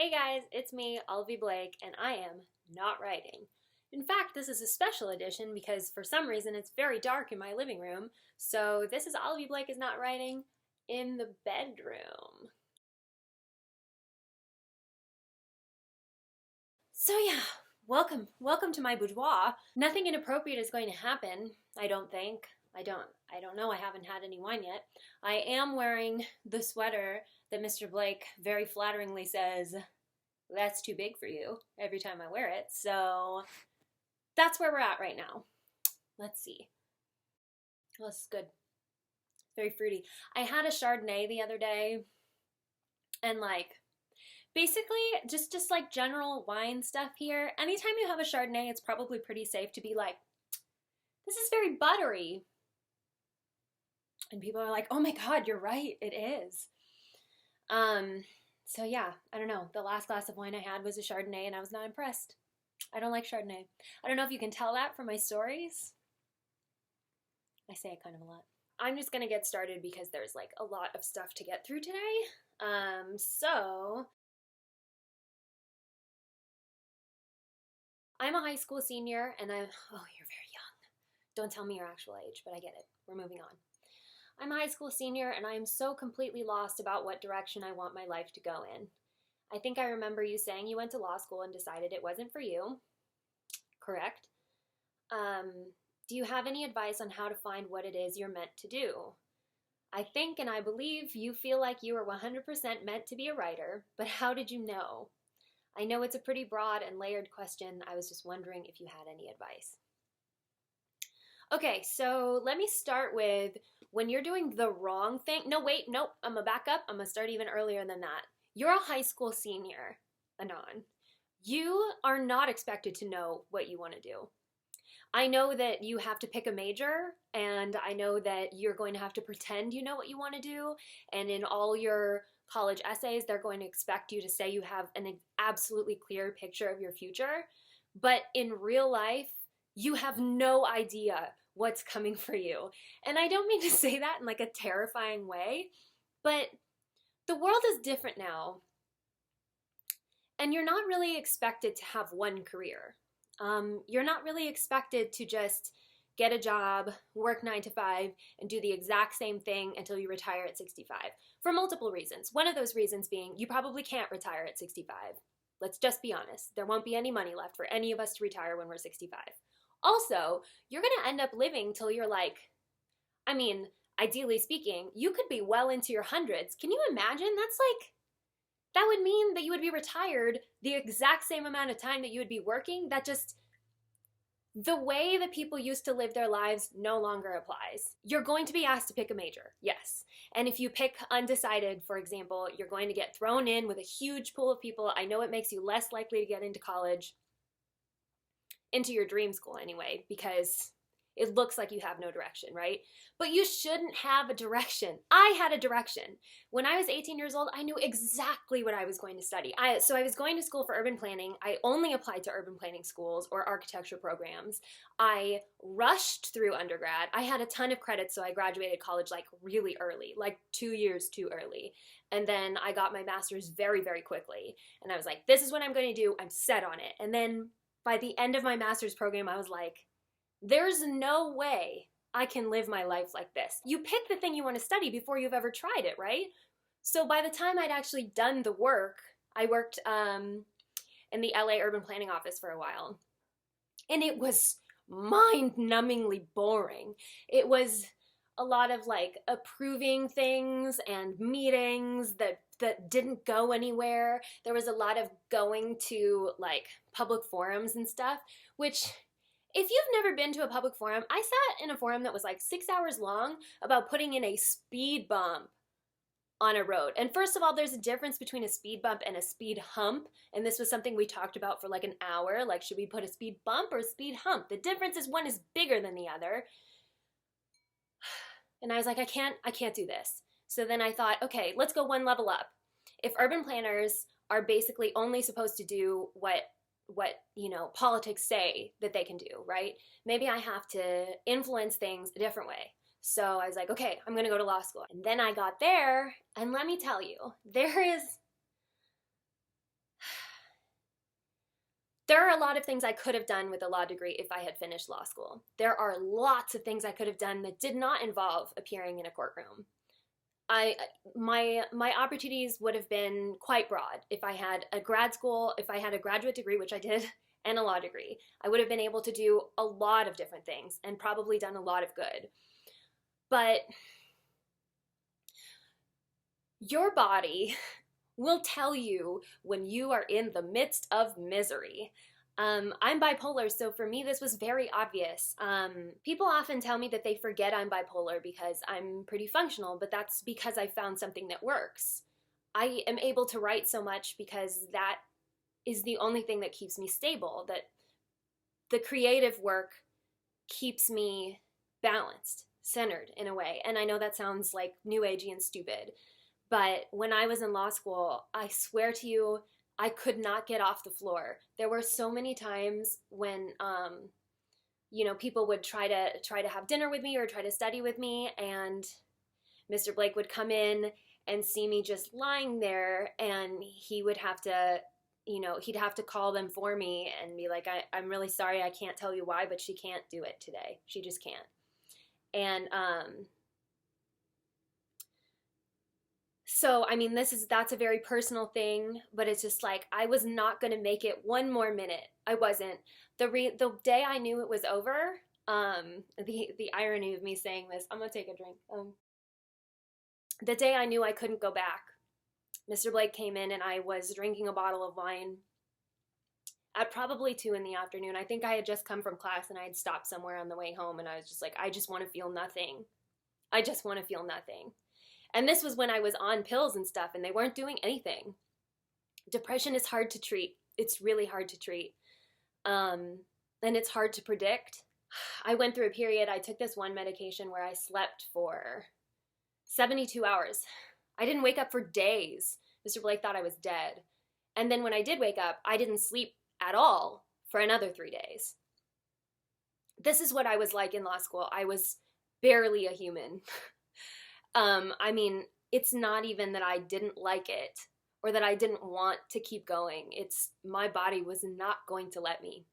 Hey guys, it's me, Olivie Blake, and I am not writing. In fact, this is a special edition because for some reason it's very dark in my living room, so this is Olivie Blake is not writing in the bedroom. So yeah, welcome to my boudoir. Nothing inappropriate is going to happen, I don't think. I don't know, I haven't had any wine yet. I am wearing the sweater that Mr. Blake very flatteringly says, "That's too big for you," every time I wear it. So that's where we're at right now. Let's see. Oh, this is good. Very fruity. I had a Chardonnay the other day, and basically just like general wine stuff here. Anytime you have a Chardonnay, it's probably pretty safe to be like, this is very buttery. And people are like, oh my God, you're right, it is. So yeah, I don't know. The last glass of wine I had was a Chardonnay and I was not impressed. I don't like Chardonnay. I don't know if you can tell that from my stories. I say it kind of a lot. I'm just gonna get started because there's like a lot of stuff to get through today. So I'm a high school senior and oh, you're very young. Don't tell me your actual age, but I get it. We're moving on. I'm a high school senior and I am so completely lost about what direction I want my life to go in. I think I remember you saying you went to law school and decided it wasn't for you. Correct. Do you have any advice on how to find what it is you're meant to do? I think and I believe you feel like you are 100% meant to be a writer, but how did you know? I know it's a pretty broad and layered question. I was just wondering if you had any advice. Okay, so let me start with when you're doing the wrong thing. No, wait, nope, I'm gonna back up. I'm gonna start even earlier than that. You're a high school senior, Anon. You are not expected to know what you want to do. I know that you have to pick a major, and I know that you're going to have to pretend you know what you want to do, and in all your college essays, they're going to expect you to say you have an absolutely clear picture of your future, but in real life, you have no idea what's coming for you. And I don't mean to say that in like a terrifying way, but the world is different now, and you're not really expected to have one career. You're not really expected to just get a job, work 9 to 5, and do the exact same thing until you retire at 65, for multiple reasons. One of those reasons being you probably can't retire at 65. Let's just be honest. There won't be any money left for any of us to retire when we're 65. Also, you're going to end up living till you're like, I mean, ideally speaking, you could be well into your hundreds. Can you imagine? That would mean that you would be retired the exact same amount of time that you would be working. That just, the way that people used to live their lives no longer applies. You're going to be asked to pick a major, yes. And if you pick undecided, for example, you're going to get thrown in with a huge pool of people. I know it makes you less likely to get into college, into your dream school anyway, because it looks like you have no direction, right? But you shouldn't have a direction. I had a direction. When I was 18 years old, I knew exactly what I was going to study. So I was going to school for urban planning. I only applied to urban planning schools or architecture programs. I rushed through undergrad. I had a ton of credits, so I graduated college like really early, like 2 years too early. And then I got my master's very, very quickly. And I was like, this is what I'm going to do. I'm set on it. And then by the end of my master's program, I was like, there's no way I can live my life like this. You pick the thing you want to study before you've ever tried it, right? So by the time I'd actually done the work, I worked in the LA urban planning office for a while. And it was mind-numbingly boring. It was a lot of like approving things and meetings that didn't go anywhere. There was a lot of going to like public forums and stuff, which if you've never been to a public forum, I sat in a forum that was like 6 hours long about putting in a speed bump on a road. And first of all, there's a difference between a speed bump and a speed hump. And this was something we talked about for like an hour. Like, should we put a speed bump or a speed hump? The difference is one is bigger than the other. And I was like, I can't do this. So then I thought, okay, let's go one level up. If urban planners are basically only supposed to do what politics say that they can do, right? Maybe I have to influence things a different way. So I was like, okay, I'm gonna go to law school. And then I got there, and let me tell you, there is There are a lot of things I could have done with a law degree if I had finished law school. There are lots of things I could have done that did not involve appearing in a courtroom. My opportunities would have been quite broad if I had a grad school, if I had a graduate degree, which I did, and a law degree. I would have been able to do a lot of different things and probably done a lot of good. But your body will tell you when you are in the midst of misery. I'm bipolar, so for me this was very obvious. People often tell me that they forget I'm bipolar because I'm pretty functional, but that's because I found something that works. I am able to write so much because that is the only thing that keeps me stable, that the creative work keeps me balanced, centered in a way. And I know that sounds like new agey and stupid, but when I was in law school, I swear to you, I could not get off the floor. There were so many times when, people would try to have dinner with me or try to study with me, and Mr. Blake would come in and see me just lying there, and he would have to, he'd have to call them for me and be like, I'm really sorry, I can't tell you why, but she can't do it today. She just can't. And so, I mean, that's a very personal thing, but it's just like, I was not going to make it one more minute. I wasn't. The day I knew it was over, the irony of me saying this, I'm going to take a drink. The day I knew I couldn't go back, Mr. Blake came in and I was drinking a bottle of wine at probably 2 in the afternoon. I think I had just come from class and I had stopped somewhere on the way home, and I was just like, I just want to feel nothing. I just want to feel nothing. And this was when I was on pills and stuff, and they weren't doing anything. Depression is hard to treat. It's really hard to treat. And it's hard to predict. I went through a period, I took this one medication where I slept for 72 hours. I didn't wake up for days. Mr. Blake thought I was dead. And then when I did wake up, I didn't sleep at all for another 3 days. This is what I was like in law school. I was barely a human. I mean, it's not even that I didn't like it or that I didn't want to keep going. It's my body was not going to let me.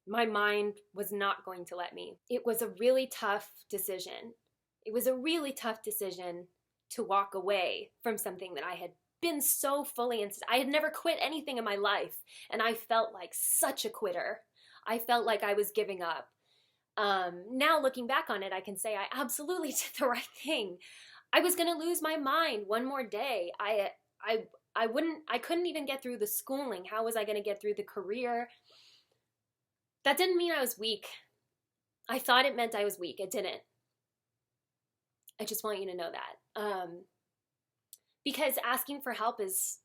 My mind was not going to let me. It was a really tough decision. It was a really tough decision to walk away from something that I had been so fully into. I had never quit anything in my life, and I felt like such a quitter. I felt like I was giving up. Now looking back on it, I can say I absolutely did the right thing. I was going to lose my mind one more day. I couldn't even get through the schooling. How was I going to get through the career? That didn't mean I was weak. I thought it meant I was weak. It didn't. I just want you to know that. Because asking for help is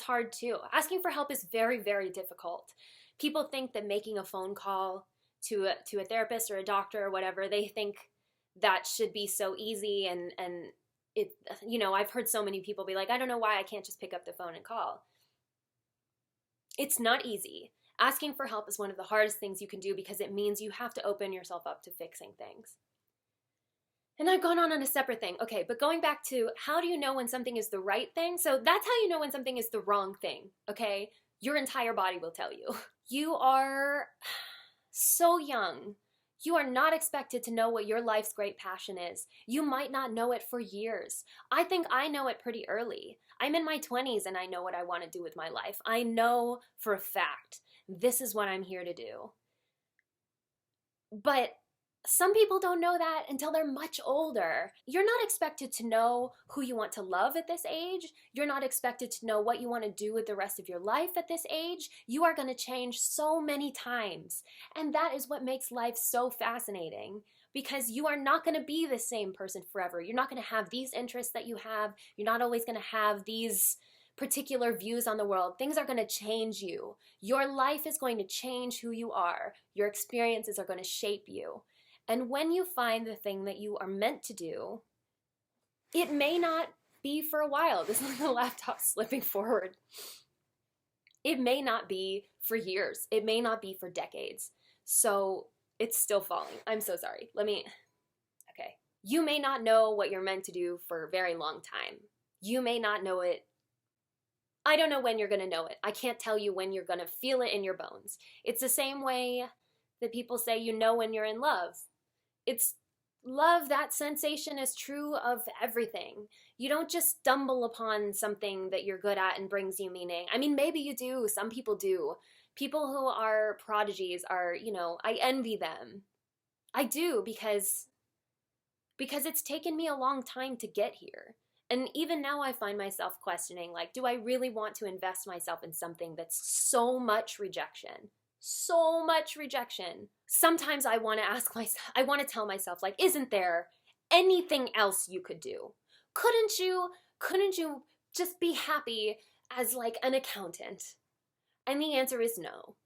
hard too. Asking for help is very, very difficult. People think that making a phone call to a therapist or a doctor or whatever, they think that should be so easy, and it, I've heard so many people be like, I don't know why I can't just pick up the phone and call. It's not easy. Asking for help is one of the hardest things you can do because it means you have to open yourself up to fixing things. And I've gone on a separate thing. Okay, but going back to how do you know when something is the right thing? So that's how you know when something is the wrong thing, okay? Your entire body will tell you. You are so young. You are not expected to know what your life's great passion is. You might not know it for years. I think I know it pretty early. I'm in my 20s and I know what I want to do with my life. I know for a fact this is what I'm here to do. But some people don't know that until they're much older. You're not expected to know who you want to love at this age. You're not expected to know what you want to do with the rest of your life at this age. You are going to change so many times. And that is what makes life so fascinating, because you are not going to be the same person forever. You're not going to have these interests that you have. You're not always going to have these particular views on the world. Things are going to change you. Your life is going to change who you are. Your experiences are going to shape you. And when you find the thing that you are meant to do, it may not be for a while. This is the laptop slipping forward. It may not be for years. It may not be for decades. So it's still falling. I'm so sorry. Okay. You may not know what you're meant to do for a very long time. You may not know it I don't know when you're going to know it. I can't tell you when you're going to feel it in your bones. It's the same way that people say you know when you're in love. It's love, that sensation is true of everything. You don't just stumble upon something that you're good at and brings you meaning. I mean, maybe you do. Some people do. People who are prodigies are, I envy them. I do because it's taken me a long time to get here. And even now I find myself questioning, like, do I really want to invest myself in something that's so much rejection? So much rejection. Sometimes I want to tell myself, like, isn't there anything else you could do? Couldn't you just be happy as like an accountant? And the answer is no.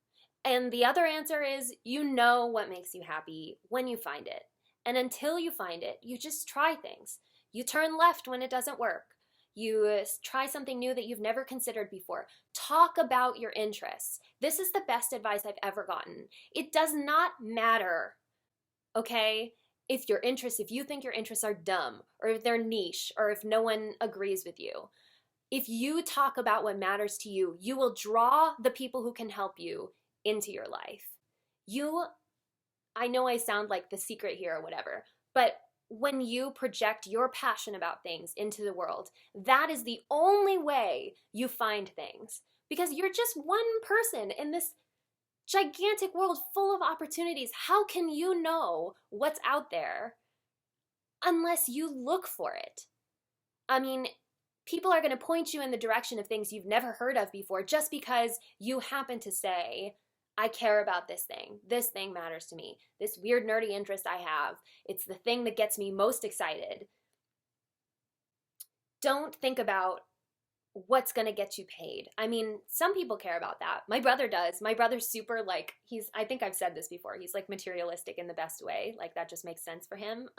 And the other answer is, you know what makes you happy when you find it. And until you find it, you just try things. You turn left when it doesn't work. You try something new that you've never considered before. Talk about your interests. This is the best advice I've ever gotten. It does not matter, okay, if you think your interests are dumb, or if they're niche, or if no one agrees with you. If you talk about what matters to you, you will draw the people who can help you into your life. I know I sound like the secret here or whatever, but when you project your passion about things into the world, that is the only way you find things. Because you're just one person in this gigantic world full of opportunities. How can you know what's out there unless you look for it? I mean, people are going to point you in the direction of things you've never heard of before just because you happen to say, I care about this thing. This thing matters to me. This weird nerdy interest I have. It's the thing that gets me most excited. Don't think about what's going to get you paid. I mean, some people care about that. My brother does. My brother's super like, I think I've said this before, he's like materialistic in the best way. Like that just makes sense for him.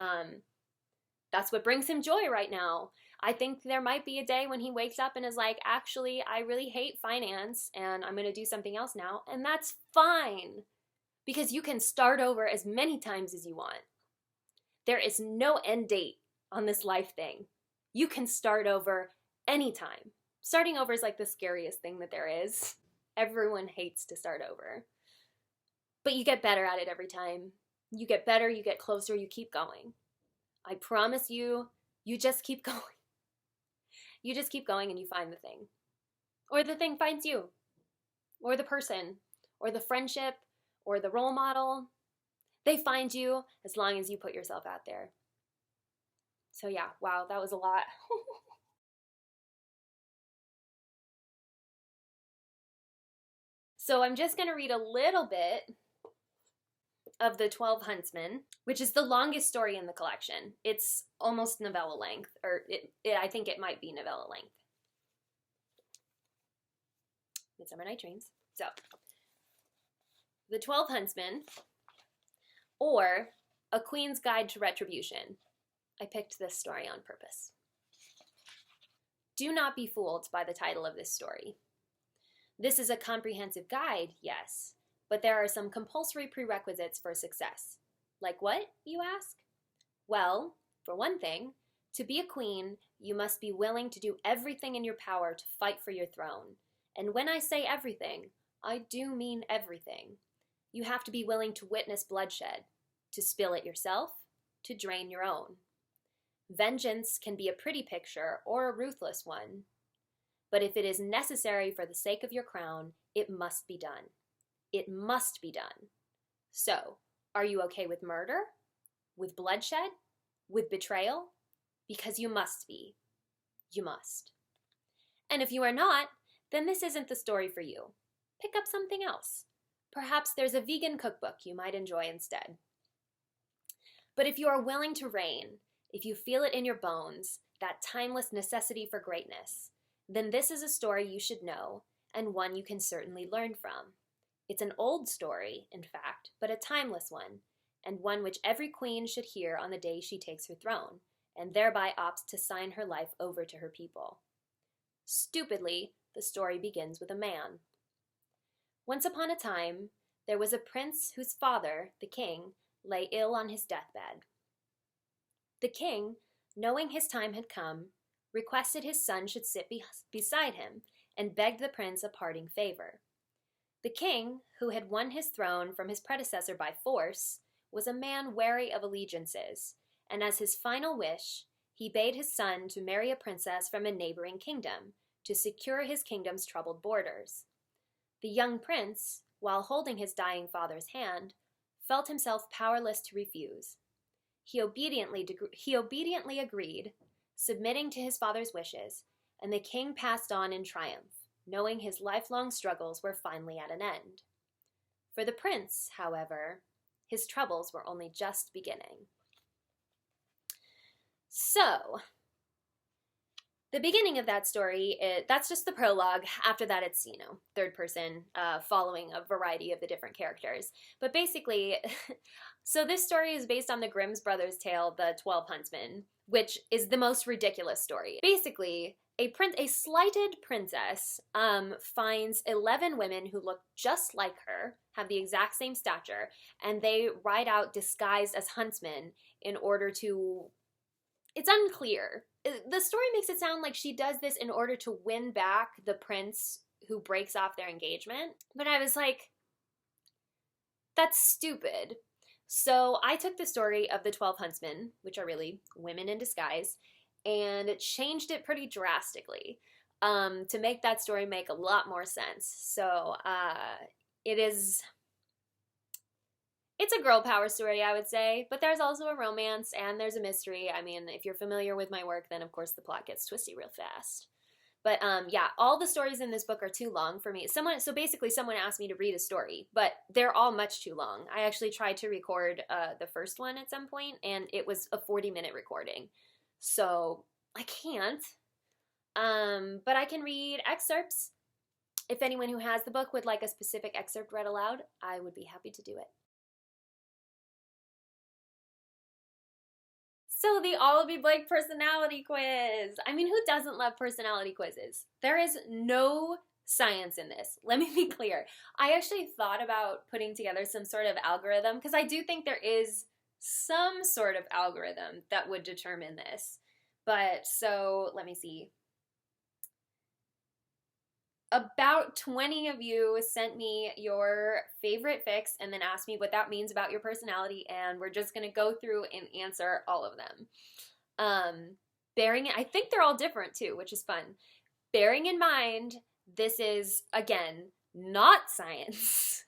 That's what brings him joy right now. I think there might be a day when he wakes up and is like, actually, I really hate finance and I'm going to do something else now. And that's fine, because you can start over as many times as you want. There is no end date on this life thing. You can start over anytime. Starting over is like the scariest thing that there is. Everyone hates to start over. But you get better at it every time. You get better, you get closer, you keep going. I promise you, you just keep going. You just keep going and you find the thing. Or the thing finds you. Or the person. Or the friendship. Or the role model. They find you as long as you put yourself out there. So yeah, wow, that was a lot. So I'm just going to read a little bit of the 12 Huntsmen, which is the longest story in the collection. It's almost novella length, or I think it might be novella length. Midsummer Night Dreams. So, the 12 Huntsmen, or A Queen's Guide to Retribution. I picked this story on purpose. Do not be fooled by the title of this story. This is a comprehensive guide, yes, but there are some compulsory prerequisites for success. Like what, you ask? Well, for one thing, to be a queen, you must be willing to do everything in your power to fight for your throne. And when I say everything, I do mean everything. You have to be willing to witness bloodshed, to spill it yourself, to drain your own. Vengeance can be a pretty picture or a ruthless one. But if it is necessary for the sake of your crown, it must be done. It must be done. So, are you okay with murder? With bloodshed? With betrayal? Because you must be. You must. And if you are not, then this isn't the story for you. Pick up something else. Perhaps there's a vegan cookbook you might enjoy instead. But if you are willing to reign, if you feel it in your bones, that timeless necessity for greatness, then this is a story you should know, and one you can certainly learn from. It's an old story, in fact, but a timeless one, and one which every queen should hear on the day she takes her throne, and thereby opts to sign her life over to her people. Stupidly, the story begins with a man. Once upon a time, there was a prince whose father, the king, lay ill on his deathbed. The king, knowing his time had come, requested his son should sit beside him and begged the prince a parting favor. The king, who had won his throne from his predecessor by force, was a man wary of allegiances, and as his final wish, he bade his son to marry a princess from a neighboring kingdom to secure his kingdom's troubled borders. The young prince, while holding his dying father's hand, felt himself powerless to refuse. He obediently agreed, submitting to his father's wishes, and the king passed on in triumph, knowing his lifelong struggles were finally at an end. For the prince, however, his troubles were only just beginning. So, the beginning of that story, that's just the prologue. After that, it's, third person, following a variety of the different characters. But basically, so this story is based on the Grimm's brothers' tale, The 12 Huntsmen, which is the most ridiculous story. Basically, a slighted princess finds 11 women who look just like her, have the exact same stature, and they ride out disguised as huntsmen in order to... It's unclear. The story makes it sound like she does this in order to win back the prince who breaks off their engagement. But I was like, that's stupid. So I took the story of the 12 Huntsmen, which are really women in disguise, and changed it pretty drastically to make that story make a lot more sense. So it's a girl power story, I would say, but there's also a romance and there's a mystery. I mean, if you're familiar with my work, then of course the plot gets twisty real fast. But yeah, all the stories in this book are too long for me. So basically someone asked me to read a story, but they're all much too long. I actually tried to record the first one at some point, and it was a 40-minute recording. So I can't, but I can read excerpts. If anyone who has the book would like a specific excerpt read aloud, I would be happy to do it. So the Olivie Blake Personality Quiz. I mean, who doesn't love personality quizzes? There is no science in this. Let me be clear. I actually thought about putting together some sort of algorithm, because I do think there is some sort of algorithm that would determine this. But so, let me see. About 20 of you sent me your favorite fics and then asked me what that means about your personality, and we're just going to go through and answer all of them. I think they're all different too, which is fun. Bearing in mind, this is, again, not science.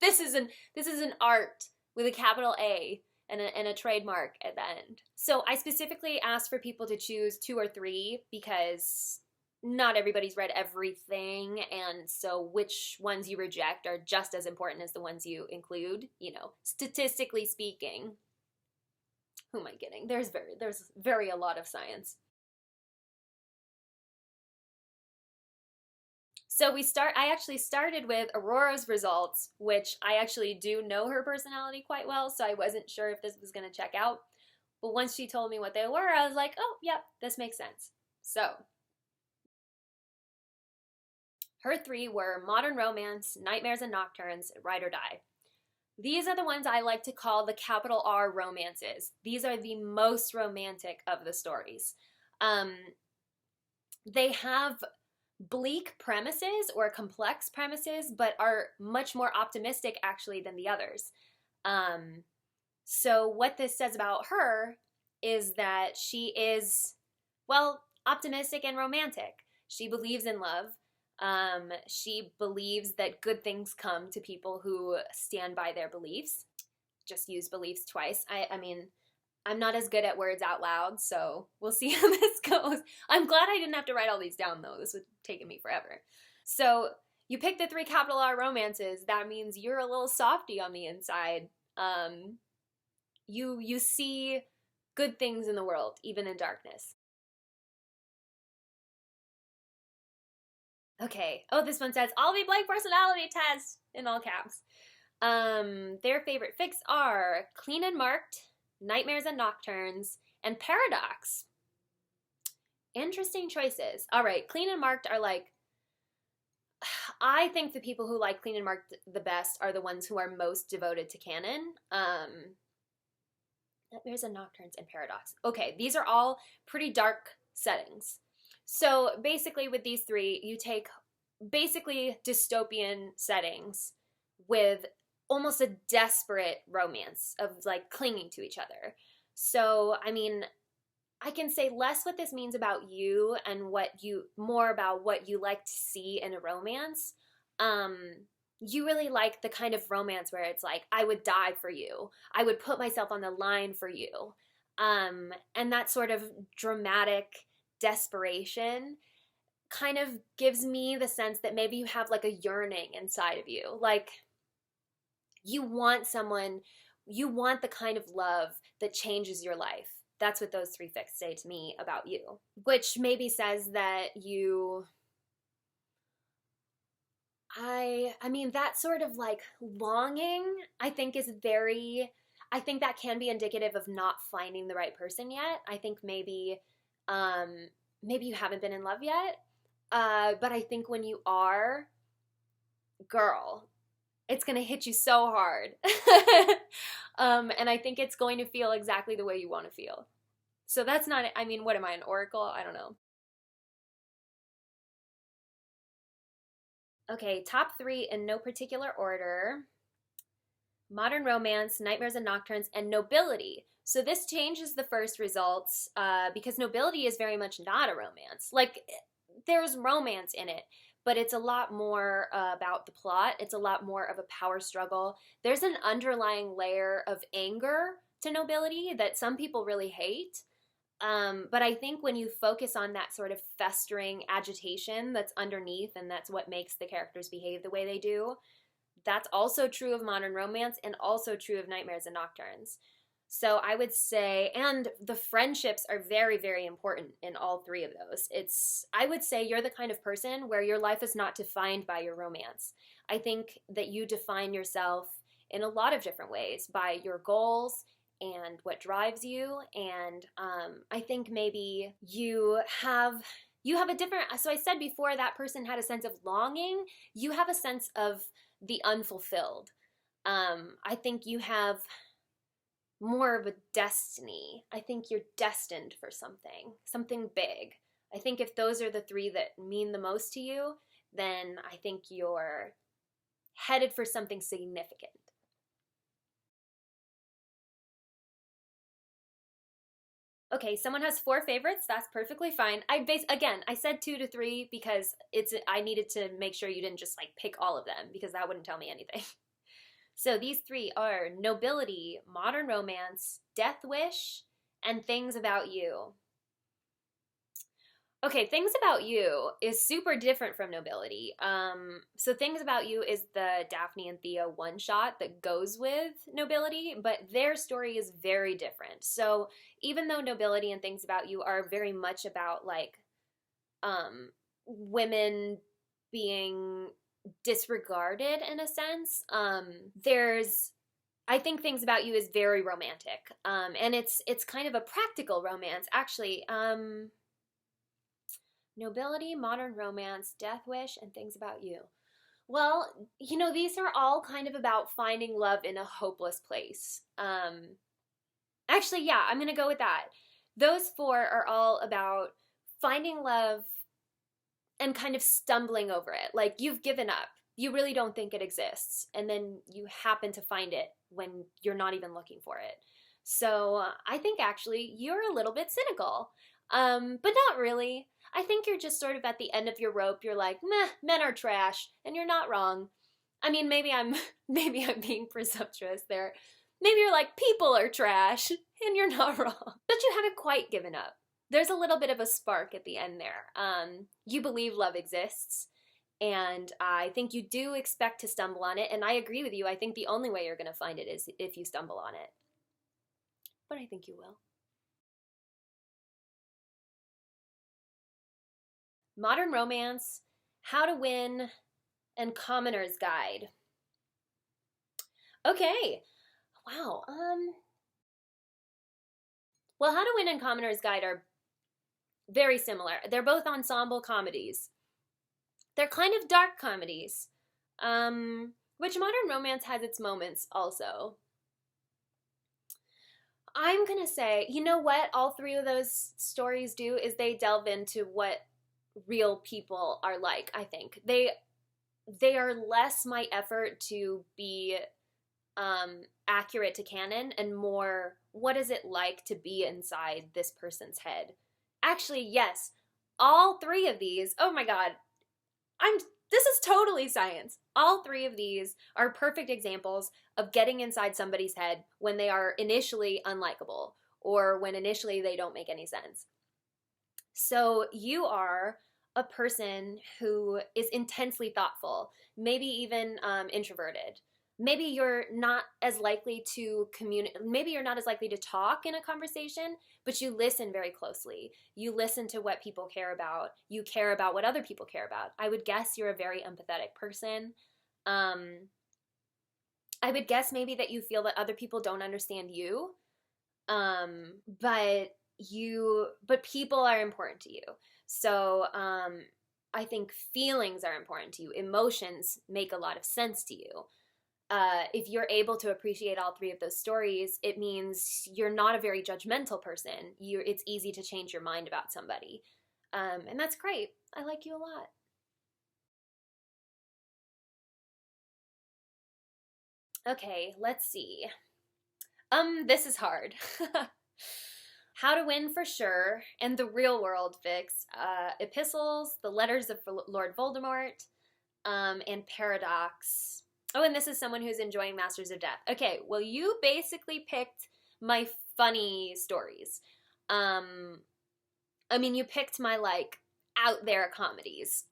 This is an art with a capital A and a trademark at the end. So I specifically asked for people to choose 2 or 3 because not everybody's read everything, and so which ones you reject are just as important as the ones you include, statistically speaking. Who am I kidding? There's very a lot of science. So I actually started with Aurora's results, which I actually do know her personality quite well, so I wasn't sure if this was going to check out. But once she told me what they were, I was like, oh, yep, this makes sense. So her 3 were Modern Romance, Nightmares and Nocturnes, Ride or Die. These are the ones I like to call the capital R romances. These are the most romantic of the stories. They have bleak premises or complex premises, but are much more optimistic actually than the others. So what this says about her is that she is, well, optimistic and romantic. She believes in love. She believes that good things come to people who stand by their beliefs. Just use beliefs twice. I mean, I'm not as good at words out loud, so we'll see how this goes. I'm glad I didn't have to write all these down, though. This would have taken me forever. So you pick the 3 capital R romances. That means you're a little softy on the inside. You see good things in the world, even in darkness. Okay. Oh, this one says, Olivie Blake Personality Test, in all caps. Their favorite fics are Clean and Marked, Nightmares and Nocturnes, and Paradox. Interesting choices. All right, Clean and Marked are like, I think the people who like Clean and Marked the best are the ones who are most devoted to canon. Nightmares and Nocturnes and Paradox. Okay, these are all pretty dark settings. So basically with these three, you take basically dystopian settings with almost a desperate romance of like clinging to each other. So, I mean, I can say less what this means about you and more about what you like to see in a romance. Um, you really like the kind of romance where it's like, I would die for you. I would put myself on the line for you. And that sort of dramatic desperation kind of gives me the sense that maybe you have like a yearning inside of you. Like you want someone, you want the kind of love that changes your life. That's what those three fics say to me about you, which maybe says that I mean that sort of like longing I think I think that can be indicative of not finding the right person yet. I think maybe you haven't been in love yet. But I think when you are, girl, it's going to hit you so hard. And I think it's going to feel exactly the way you want to feel. So that's not, I mean, what am I, an oracle? I don't know. Okay, top three in no particular order. Modern Romance, Nightmares and Nocturnes, and Nobility. So this changes the first results because Nobility is very much not a romance. Like, there's romance in it, but it's a lot more about the plot. It's a lot more of a power struggle. There's an underlying layer of anger to Nobility that some people really hate. But I think when you focus on that sort of festering agitation that's underneath, and that's what makes the characters behave the way they do, that's also true of Modern Romance and also true of Nightmares and Nocturnes. So I would say, and the friendships are very, very important in all three of those. I would say you're the kind of person where your life is not defined by your romance. I think that you define yourself in a lot of different ways by your goals and what drives you. And I think maybe you have a different, so I said before that person had a sense of longing. You have a sense of the unfulfilled. I think you have more of a destiny. I think you're destined for something big. I think if those are the three that mean the most to you, then I think you're headed for something significant. Okay, someone has 4 favorites. That's perfectly fine. Again, I said 2 to 3 because I needed to make sure you didn't just like pick all of them because that wouldn't tell me anything. So these 3 are Nobility, Modern Romance, Death Wish, and Things About You. Okay, Things About You is super different from Nobility. So Things About You is the Daphne and Theo one-shot that goes with Nobility, but their story is very different. So even though Nobility and Things About You are very much about like women being disregarded in a sense, I think Things About You is very romantic. And it's kind of a practical romance, actually. Nobility, Modern Romance, Death Wish, and Things About You. Well, these are all kind of about finding love in a hopeless place. Actually, yeah, I'm going to go with that. Those 4 are all about finding love and kind of stumbling over it. Like, you've given up. You really don't think it exists. And then you happen to find it when you're not even looking for it. So I think actually you're a little bit cynical. But not really. I think you're just sort of at the end of your rope. You're like, meh, men are trash, and you're not wrong. I mean, maybe I'm being presumptuous there. Maybe you're like, people are trash, and you're not wrong. But you haven't quite given up. There's a little bit of a spark at the end there. You believe love exists, and I think you do expect to stumble on it, and I agree with you. I think the only way you're going to find it is if you stumble on it. But I think you will. Modern Romance, How to Win, and Commoner's Guide. Okay. Wow. Well, How to Win and Commoner's Guide are very similar. They're both ensemble comedies. They're kind of dark comedies, which Modern Romance has its moments also. I'm going to say, you know what all 3 of those stories do is they delve into what real people are like, I think. They are less my effort to be accurate to canon and more what is it like to be inside this person's head. Actually, yes, all three of these, oh my god, this is totally science. All three of these are perfect examples of getting inside somebody's head when they are initially unlikable or when initially they don't make any sense. So you are a person who is intensely thoughtful, maybe even introverted. Maybe you're not as likely to maybe you're not as likely to talk in a conversation, but you listen very closely. You listen to what people care about. You care about what other people care about. I would guess you're a very empathetic person. I would guess maybe that you feel that other people don't understand you. But people are important to you. So, I think feelings are important to you. Emotions make a lot of sense to you. If you're able to appreciate all three of those stories, it means you're not a very judgmental person. It's easy to change your mind about somebody. And that's great. I like you a lot. Okay, let's see. This is hard. How to Win for Sure, and The Real World Fix, Epistles, The Letters of Lord Voldemort, and Paradox. Oh, and this is someone who's enjoying Masters of Death. Okay, well, you basically picked my funny stories. I mean, you picked my, like, out there comedies.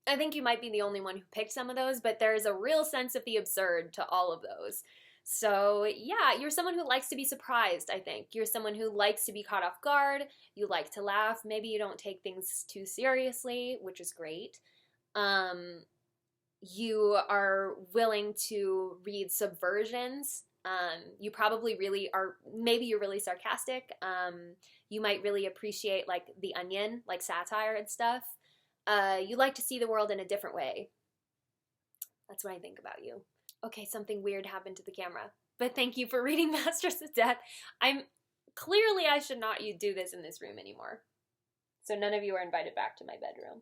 I think you might be the only one who picked some of those, but there's a real sense of the absurd to all of those. So, yeah, you're someone who likes to be surprised, I think. You're someone who likes to be caught off guard. You like to laugh. Maybe you don't take things too seriously, which is great. You are willing to read subversions. You probably really are, maybe you're really sarcastic. You might really appreciate, like, The Onion, like satire and stuff. You like to see the world in a different way. That's what I think about you. Okay, something weird happened to the camera. But thank you for reading Masters of Death. Clearly I should not do this in this room anymore. So none of you are invited back to my bedroom.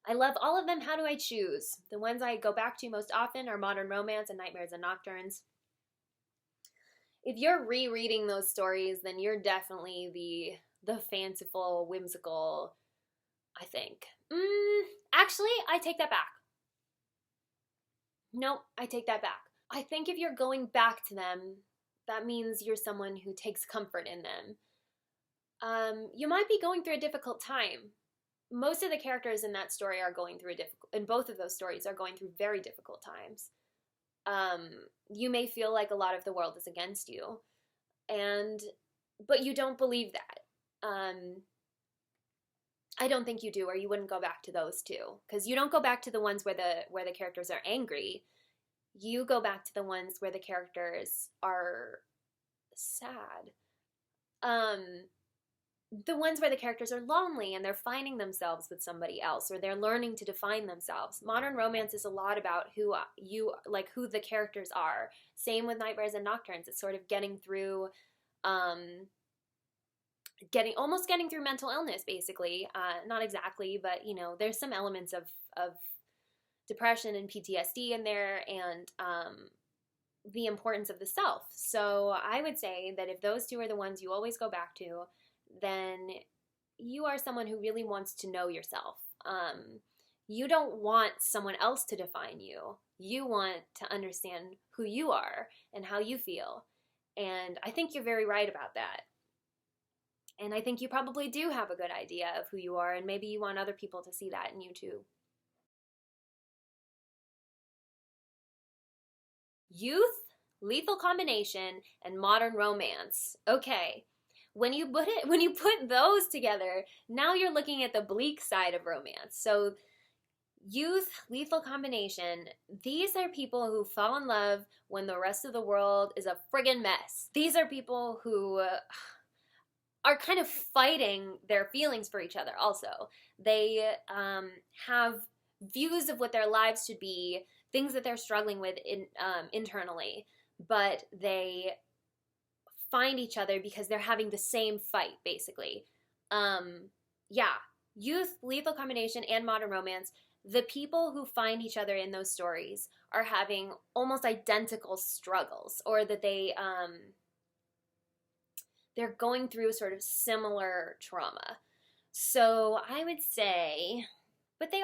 I love all of them. How do I choose? The ones I go back to most often are Modern Romance and Nightmares and Nocturnes. If you're rereading those stories, then you're definitely the fanciful, whimsical, I think. Actually, I take that back. No, I take that back. I think if you're going back to them, that means you're someone who takes comfort in them. You might be going through a difficult time. Most of the characters in that story are going through in both of those stories are going through very difficult times. You may feel like a lot of the world is against you, but you don't believe that. I don't think you do, or you wouldn't go back to those two, because you don't go back to the ones where the characters are angry. You go back to the ones where the characters are sad. The ones where the characters are lonely and they're finding themselves with somebody else, or they're learning to define themselves. Modern Romance is a lot about who the characters are. Same with Nightmares and Nocturnes. It's sort of getting through, getting through mental illness, basically. Not exactly, but there's some elements of depression and PTSD in there, and the importance of the self. So I would say that if those two are the ones you always go back to, then you are someone who really wants to know yourself. You don't want someone else to define you. You want to understand who you are and how you feel. And I think you're very right about that. And I think you probably do have a good idea of who you are, and maybe you want other people to see that in you too. Youth, Lethal Combination, and Modern Romance. Okay. When you put those together, now you're looking at the bleak side of romance. So youth, Lethal Combination, these are people who fall in love when the rest of the world is a friggin' mess. These are people who are kind of fighting their feelings for each other also. They have views of what their lives should be, things that they're struggling with internally, but they find each other because they're having the same fight, basically. Yeah, youth, lethal combination, and modern romance, the people who find each other in those stories are having almost identical struggles, or that they're going through sort of similar trauma. So I would say, but they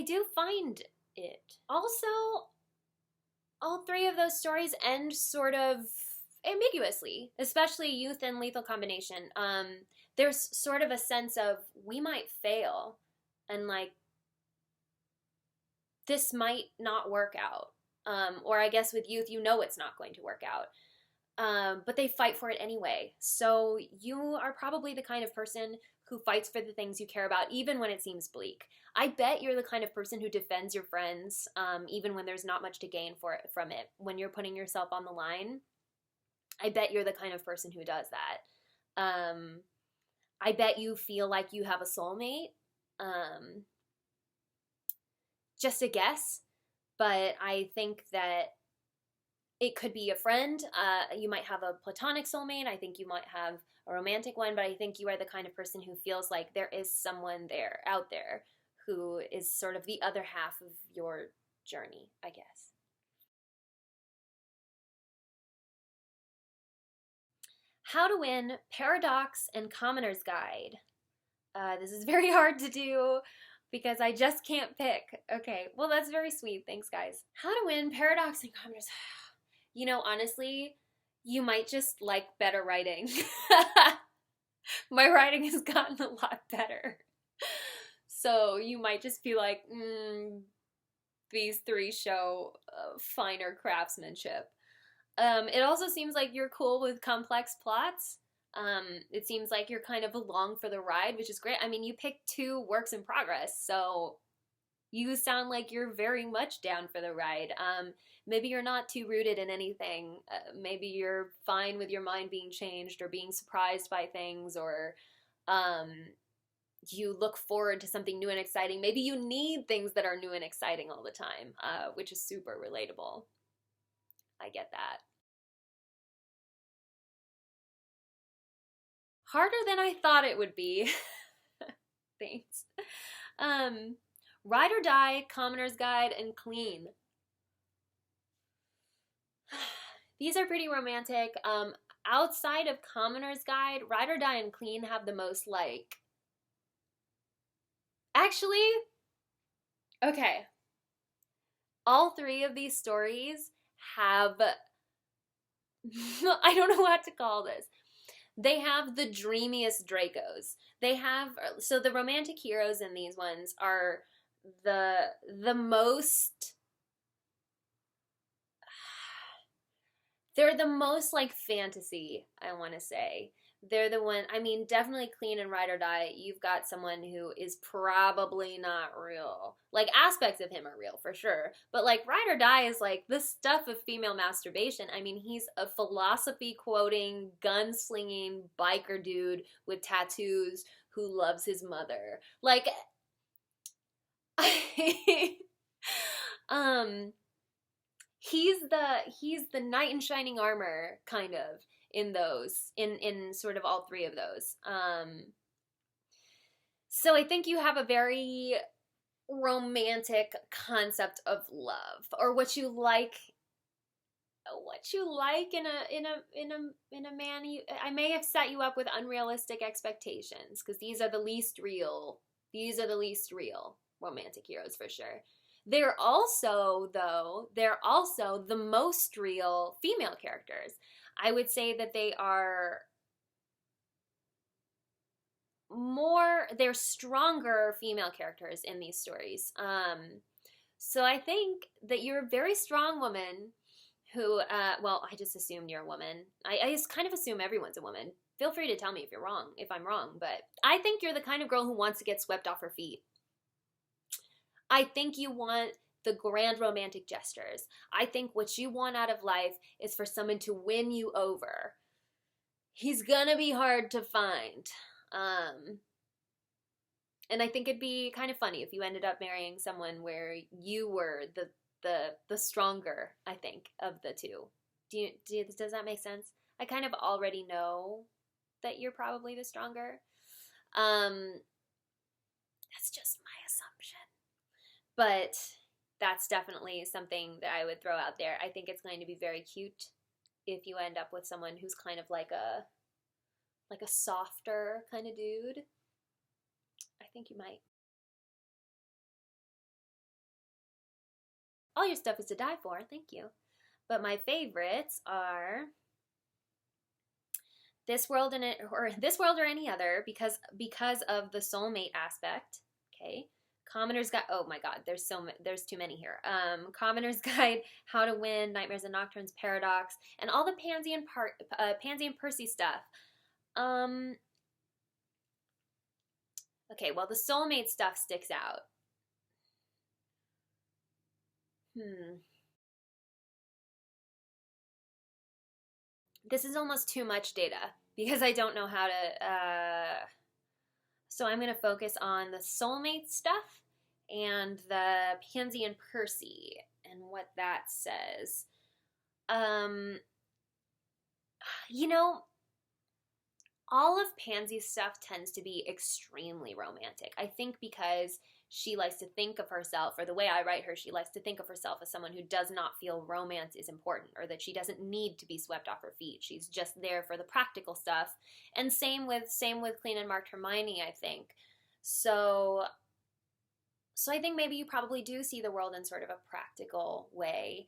do find it. Also, all three of those stories end sort of ambiguously, especially youth and lethal combination. There's sort of a sense of, we might fail, and like, this might not work out. Or I guess with youth, you know it's not going to work out. But they fight for it anyway. So you are probably the kind of person who fights for the things you care about, even when it seems bleak. I bet you're the kind of person who defends your friends, even when there's not much to gain from it. When you're putting yourself on the line, I bet you're the kind of person who does that. I bet you feel like you have a soulmate. Just a guess, but I think that it could be a friend. You might have a platonic soulmate. I think you might have a romantic one, but I think you are the kind of person who feels like there is someone out there who is sort of the other half of your journey, I guess. How to win Paradox and Commoner's Guide. This is very hard to do because I just can't pick. Okay, well, that's very sweet. Thanks, guys. How to win Paradox and Commoner's. You know, honestly, you might just like better writing. My writing has gotten a lot better. So you might just be like, these three show finer craftsmanship. It also seems like you're cool with complex plots. It seems like you're kind of along for the ride, which is great. I mean, you picked 2 works in progress, so you sound like you're very much down for the ride. Maybe you're not too rooted in anything. Maybe you're fine with your mind being changed or being surprised by things, or you look forward to something new and exciting. Maybe you need things that are new and exciting all the time, which is super relatable. I get that. Harder than I thought it would be. Thanks. Ride or Die, Commoner's Guide, and Clean. These are pretty romantic. Outside of Commoner's Guide, Ride or Die and Clean have the most, like... Actually, okay. All 3 of these stories have... I don't know what to call this. They have the dreamiest Dracos. They have... So the romantic heroes in these ones are the most... They're the most, like, fantasy, I want to say. They're the one, I mean, definitely Clean and Ride or Die, you've got someone who is probably not real. Like, aspects of him are real, for sure. But, like, Ride or Die is, like, the stuff of female masturbation. I mean, he's a philosophy-quoting, gun-slinging biker dude with tattoos who loves his mother. Like, he's the knight in shining armor, kind of, in those, in sort of all 3 of those. So I think you have a very romantic concept of love, or what you like in a man. I may have set you up with unrealistic expectations, because these are the least real romantic heroes, for sure. They're also the most real female characters. I would say that they're stronger female characters in these stories. So I think that you're a very strong woman who, well, I just assumed you're a woman. I just kind of assume everyone's a woman. Feel free to tell me if I'm wrong, but I think you're the kind of girl who wants to get swept off her feet. I think you want the grand romantic gestures. I think what you want out of life is for someone to win you over. He's gonna be hard to find. And I think it'd be kind of funny if you ended up marrying someone where you were the stronger, I think, of the two. Does that make sense? I kind of already know that you're probably the stronger. That's just my assumption. But that's definitely something that I would throw out there. I think it's going to be very cute if you end up with someone who's kind of like a softer kind of dude. I think you might. All your stuff is to die for, thank you. But my favorites are This World and This World or Any Other, because of the soulmate aspect. Okay. Commoner's Guide. Oh my God, there's too many here. Commoner's Guide, How to Win, Nightmares and Nocturnes, Paradox, and all the Pansy and Percy stuff. Okay, well, the soulmate stuff sticks out. This is almost too much data because I don't know how to. So I'm going to focus on the soulmate stuff and the Pansy and Percy and what that says. You know, all of Pansy's stuff tends to be extremely romantic. I think because she likes to think of herself, or the way I write her, she likes to think of herself as someone who does not feel romance is important, or that she doesn't need to be swept off her feet. She's just there for the practical stuff. And same with Clean and Marked Hermione, I think. So I think maybe you probably do see the world in sort of a practical way.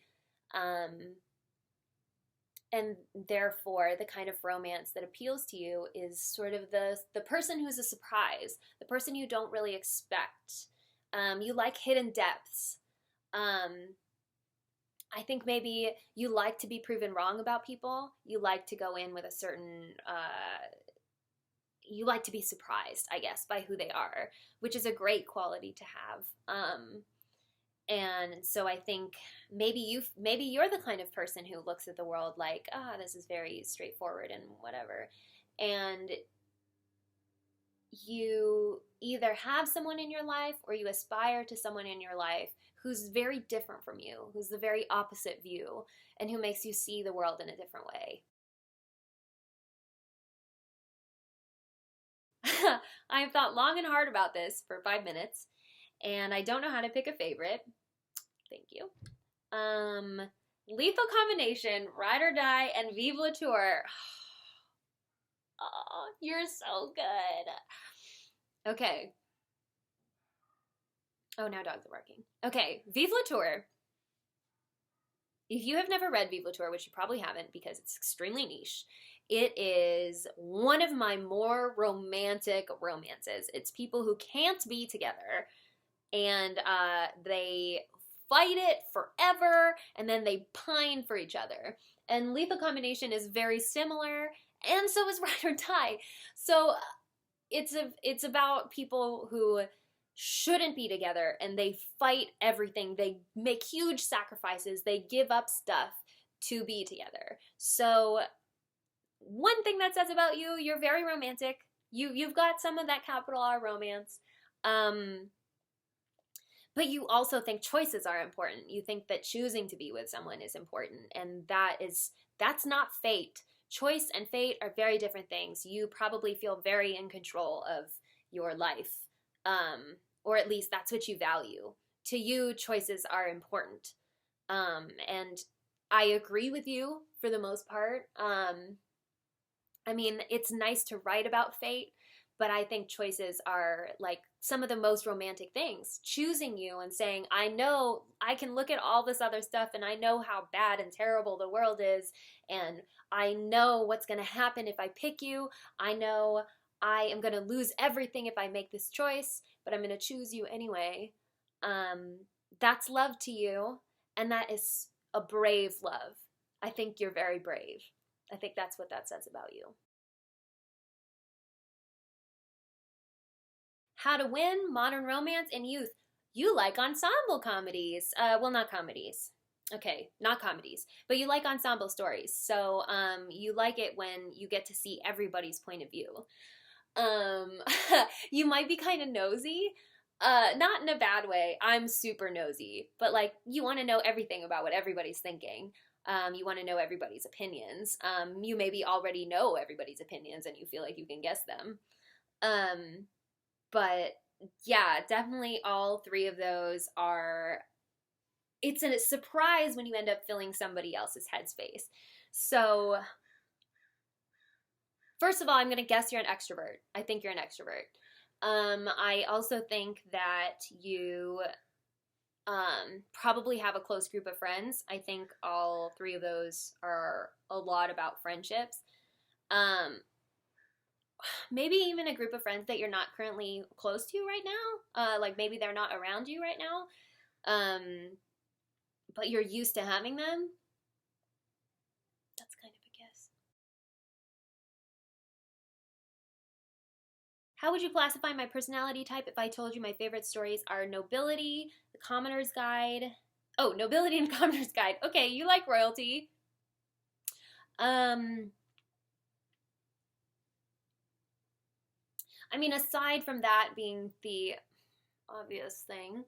And therefore, the kind of romance that appeals to you is sort of the person who's a surprise, the person you don't really expect. You like hidden depths. I think maybe you like to be proven wrong about people. You like to go in with a certain... you like to be surprised, I guess, by who they are, which is a great quality to have. And so I think maybe you're the kind of person who looks at the world like, this is very straightforward and whatever. And you either have someone in your life or you aspire to someone in your life who's very different from you, who's the very opposite view, and who makes you see the world in a different way. I've thought long and hard about this for 5 minutes, and I don't know how to pick a favorite. Thank you. Lethal Combination, Ride or Die, and Vive la Tour. Oh, you're so good. Okay. Oh, now dogs are barking. Okay, Vive la Tour. If you have never read Vive la Tour, which you probably haven't because it's extremely niche, it is one of my more romantic romances. It's people who can't be together, and they fight it forever, and then they pine for each other. And Lethal Combination is very similar, and so is Ride or Die. So it's about people who shouldn't be together, and they fight everything. They make huge sacrifices. They give up stuff to be together. So one thing that says about you, you're very romantic. You've got some of that capital R romance. But you also think choices are important. You think that choosing to be with someone is important, and that's not fate. Choice and fate are very different things. You probably feel very in control of your life, or at least that's what you value. To you, choices are important, and I agree with you for the most part. I mean, it's nice to write about fate, but I think choices are like some of the most romantic things. Choosing you and saying, I know I can look at all this other stuff and I know how bad and terrible the world is, and I know what's going to happen if I pick you. I know I am going to lose everything if I make this choice, but I'm going to choose you anyway. That's love to you, and that is a brave love. I think you're very brave. I think that's what that says about you. How to Win, Modern Romance, and Youth. You like ensemble comedies. Well, not comedies. Okay, not comedies. But you like ensemble stories. So you like it when you get to see everybody's point of view. You might be kind of nosy. Not in a bad way. I'm super nosy. But like, you want to know everything about what everybody's thinking. You want to know everybody's opinions. You maybe already know everybody's opinions and you feel like you can guess them. But yeah, definitely all three of those are, it's a surprise when you end up filling somebody else's headspace. So first of all, I'm going to guess you're an extrovert. I think you're an extrovert. I also think that you probably have a close group of friends. I think all three of those are a lot about friendships. Maybe even a group of friends that you're not currently close to right now. Like maybe they're not around you right now. But you're used to having them. That's kind of a guess. How would you classify my personality type if I told you my favorite stories are Nobility, The Commoner's Guide? Oh, Nobility and Commoner's Guide. Okay, you like royalty. I mean, aside from that being the obvious thing,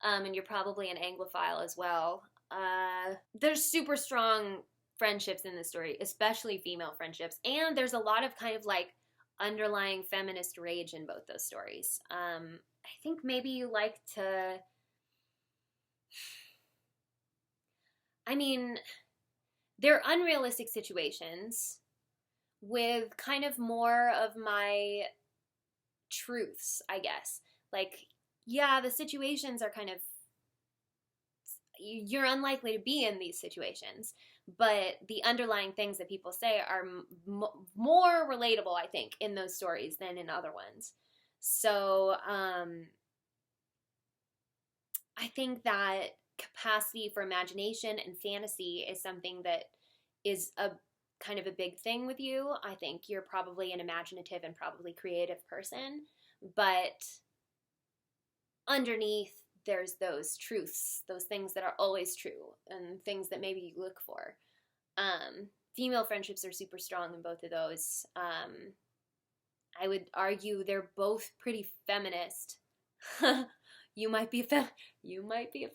and you're probably an Anglophile as well, there's super strong friendships in this story, especially female friendships, and there's a lot of kind of like underlying feminist rage in both those stories. I think maybe you like to, I mean, they're unrealistic situations with kind of more of my truths, I guess. Like, yeah, the situations are kind of, you're unlikely to be in these situations, but the underlying things that people say are more relatable, I think, in those stories than in other ones. So I think that capacity for imagination and fantasy is something that is a kind of a big thing with you. I think you're probably an imaginative and probably creative person, but underneath there's those truths, those things that are always true and things that maybe you look for. Female friendships are super strong in both of those. I would argue they're both pretty feminist. You might be a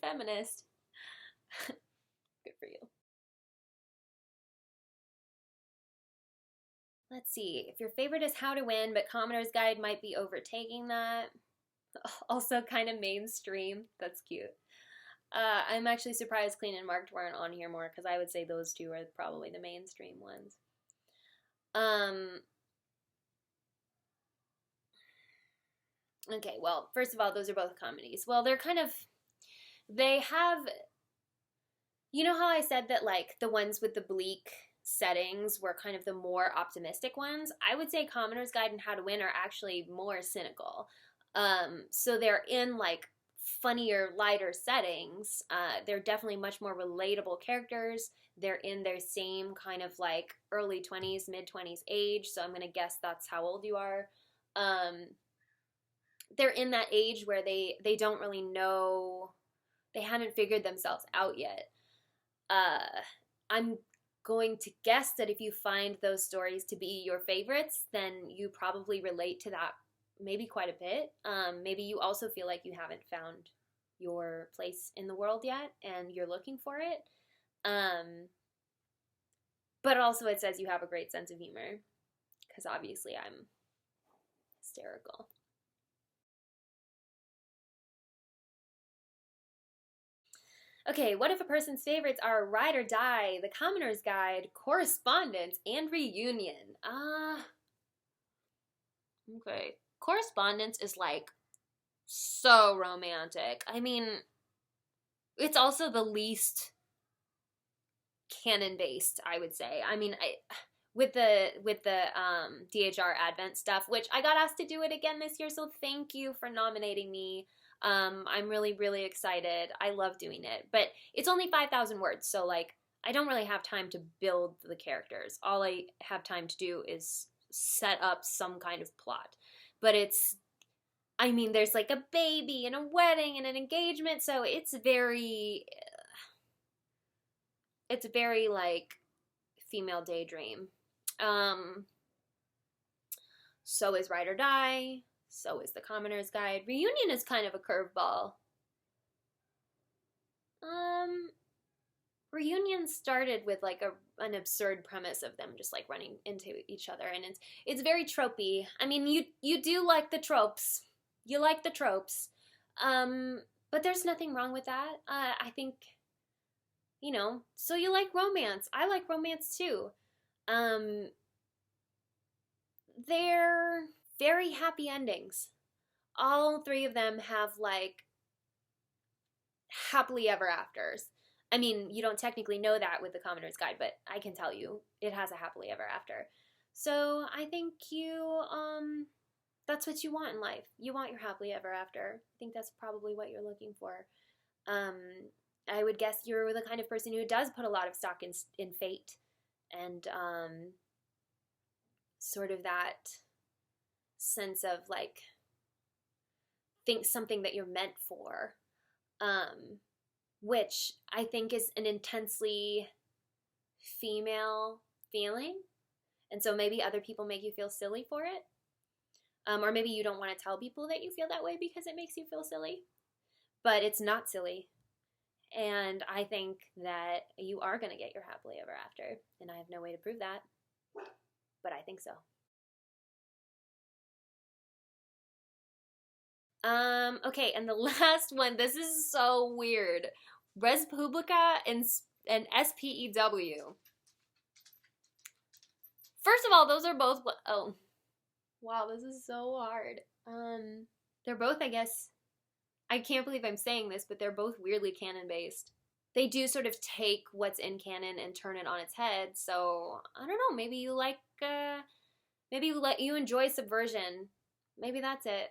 feminist. Good for you. Let's see. If your favorite is How to Win, but Commoner's Guide might be overtaking that. Also kind of mainstream. That's cute. I'm actually surprised Clean and Marked weren't on here more because I would say those two are probably the mainstream ones. Okay, well, first of all, those are both comedies. Well, they're kind of, they have, you know how I said that like the ones with the bleak settings were kind of the more optimistic ones? I would say Commoner's Guide and How to Win are actually more cynical. So they're in like funnier, lighter settings. They're definitely much more relatable characters. They're in their same kind of like early 20s, mid 20s age. So I'm going to guess that's how old you are. They're in that age where they don't really know, they haven't figured themselves out yet. I'm going to guess that if you find those stories to be your favorites, then you probably relate to that maybe quite a bit. Maybe you also feel like you haven't found your place in the world yet and you're looking for it. But also it says you have a great sense of humor, because obviously I'm hysterical. Okay, what if a person's favorites are Ride or Die, The Commoner's Guide, Correspondence, and Reunion? Okay. Correspondence is like so romantic. I mean, it's also the least canon-based, I would say. I mean, with the DHR Advent stuff, which I got asked to do it again this year, so thank you for nominating me. I'm really, really excited. I love doing it. But it's only 5,000 words, so like I don't really have time to build the characters. All I have time to do is set up some kind of plot. But it's, I mean, there's like a baby and a wedding and an engagement, so it's very like female daydream. So is Ride or Die. So is The Commoner's Guide. Reunion is kind of a curveball. reunions started with like an absurd premise of them just like running into each other, and it's very tropey. I mean, you do like the tropes. You like the tropes. But there's nothing wrong with that. I think, you know, so you like romance. I like romance too. They're very happy endings. All three of them have like happily ever afters. I mean, you don't technically know that with the Commoner's Guide, but I can tell you it has a happily ever after. So I think that's what you want in life. You want your happily ever after. I think that's probably what you're looking for. I would guess you're the kind of person who does put a lot of stock in fate and sort of that sense of like think something that you're meant for, which I think is an intensely female feeling. And so maybe other people make you feel silly for it. Or maybe you don't want to tell people that you feel that way because it makes you feel silly. But it's not silly. And I think that you are going to get your happily ever after. And I have no way to prove that. But I think so. Okay, and the last one, this is so weird. Res Publica and SPEW. First of all, those are both, oh, wow, this is so hard. They're both, I guess, I can't believe I'm saying this, but they're both weirdly canon-based. They do sort of take what's in canon and turn it on its head, so, I don't know, maybe you like, maybe you enjoy subversion. Maybe that's it.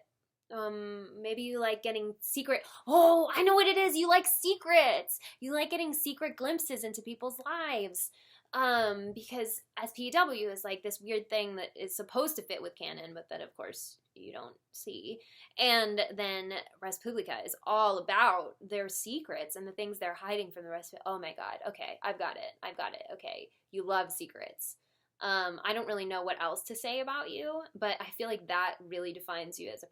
Maybe you like getting secret, oh, I know what it is, you like secrets! You like getting secret glimpses into people's lives. Because SPEW is like this weird thing that is supposed to fit with canon, but that of course you don't see. And then Res Publica is all about their secrets and the things they're hiding from the rest of it. Oh my god, okay, I've got it, okay. You love secrets. I don't really know what else to say about you, but I feel like that really defines you as a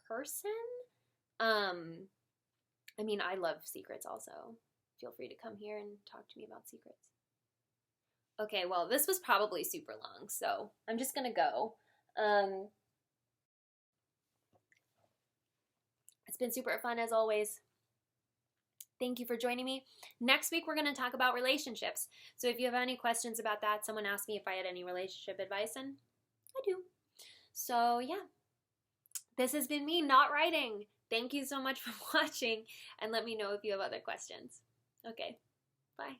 person. I mean, I love secrets also. Feel free to come here and talk to me about secrets. Okay, well, this was probably super long, so I'm just gonna go. It's been super fun as always. Thank you for joining me. Next week, we're gonna talk about relationships. So if you have any questions about that, someone asked me if I had any relationship advice, and I do. So yeah, this has been me not writing. Thank you so much for watching, and let me know if you have other questions. Okay, bye.